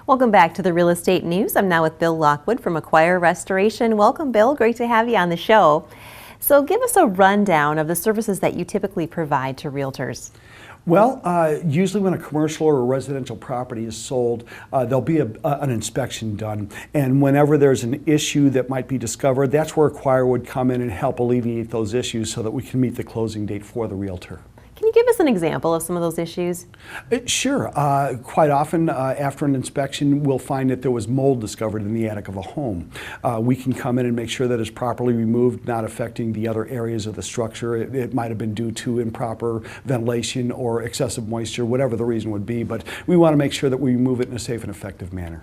Welcome back to the Real Estate News. I'm now with Bill Lockwood from Aquire Restoration. Welcome, Bill. Great to have you on the show. So give us a rundown of the services that you typically provide to realtors. Well, usually when a commercial or a residential property is sold, there'll be an inspection done. And whenever there's an issue that might be discovered, that's where Aquire would come in and help alleviate those issues so that we can meet the closing date for the realtor. Can you give us an example of some of those issues? Sure. Quite often after an inspection, we'll find that there was mold discovered in the attic of a home. We can come in and make sure that it's properly removed, not affecting the other areas of the structure. It might have been due to improper ventilation or excessive moisture, whatever the reason would be, but we want to make sure that we remove it in a safe and effective manner.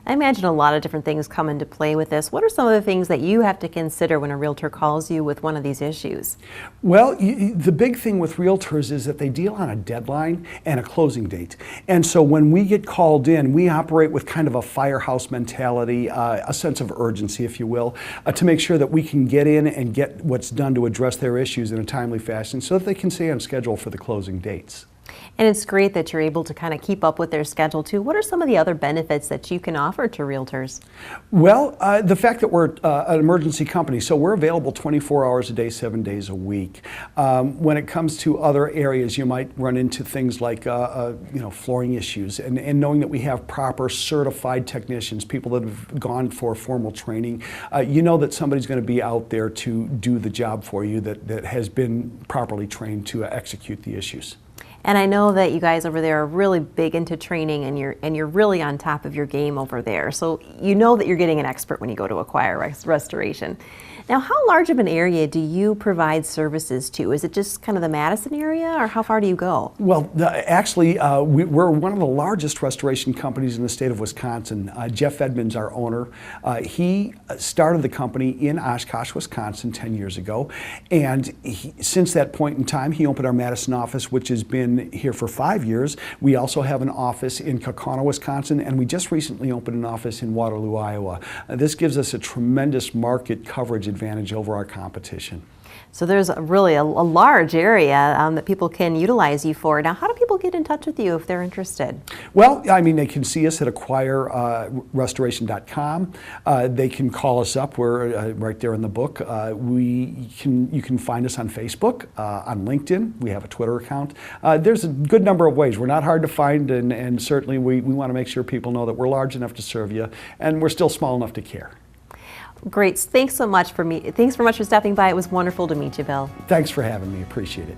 I imagine a lot of different things come into play with this. What are some of the things that you have to consider when a realtor calls you with one of these issues? Well, the big thing with realtors is that they deal on a deadline and a closing date. And so when we get called in, we operate with kind of a firehouse mentality, a sense of urgency, if you will, to make sure that we can get in and get what's done to address their issues in a timely fashion so that they can stay on schedule for the closing dates. And it's great that you're able to kind of keep up with their schedule too. What are some of the other benefits that you can offer to realtors? Well, the fact that we're an emergency company, so we're available 24 hours a day, 7 days a week. When it comes to other areas, you might run into things like flooring issues, and knowing that we have proper certified technicians, people that have gone for formal training, you know that somebody's going to be out there to do the job for you that has been properly trained to execute the issues. And I know that you guys over there are really big into training, and you're really on top of your game over there. So you know that you're getting an expert when you go to Aquire Restoration. Now, how large of an area do you provide services to? Is it just kind of the Madison area, or how far do you go? Well, actually, we're one of the largest restoration companies in the state of Wisconsin. Jeff Edmonds, our owner, he started the company in Oshkosh, Wisconsin 10 years ago. And since that point in time, he opened our Madison office, which has been here for 5 years. We also have an office in Kaukauna, Wisconsin, and we just recently opened an office in Waterloo, Iowa. This gives us a tremendous market coverage advantage over our competition. So there's really a large area that people can utilize you for. Now, how do people get in touch with you if they're interested? Well, I mean, they can see us at acquirerestoration.com. They can call us up. We're right there in the book. You can find us on Facebook, on LinkedIn. We have a Twitter account. There's a good number of ways. We're not hard to find, and certainly we want to make sure people know that we're large enough to serve you, and we're still small enough to care. Great. Thanks so much for stopping by. It was wonderful to meet you, Bill. Thanks for having me. Appreciate it.